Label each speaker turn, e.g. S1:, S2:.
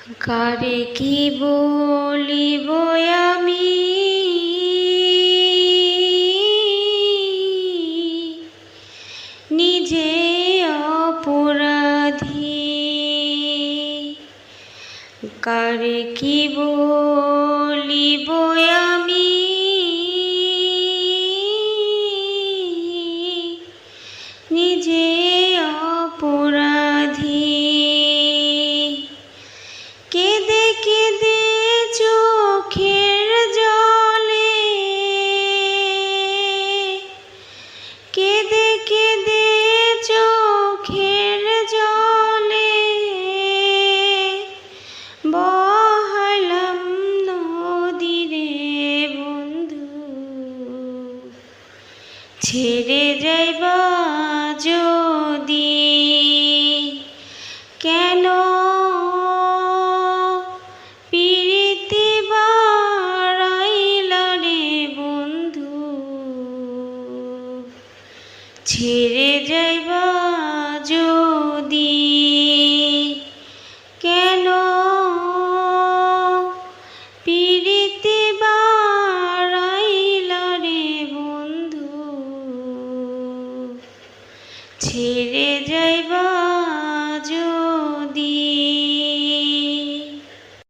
S1: কারে কি বলিব আমি, নিজে অপরাধী। কারে কি বলিব আমি, নিজে অপরাধী। কেঁদে কেঁদে চোখের জলে, কেঁদে কেঁদে চোখের জলে বহালাম নদীরে বন্ধু। ছেড়ে যাইবা যদি কেন পিরিতি বাড়াইলা রে বন্ধু। ছেড়ে যাইবা যদি কেন পিরিতি বাড়াইলা রে বন্ধু। ছেড়ে যাইবা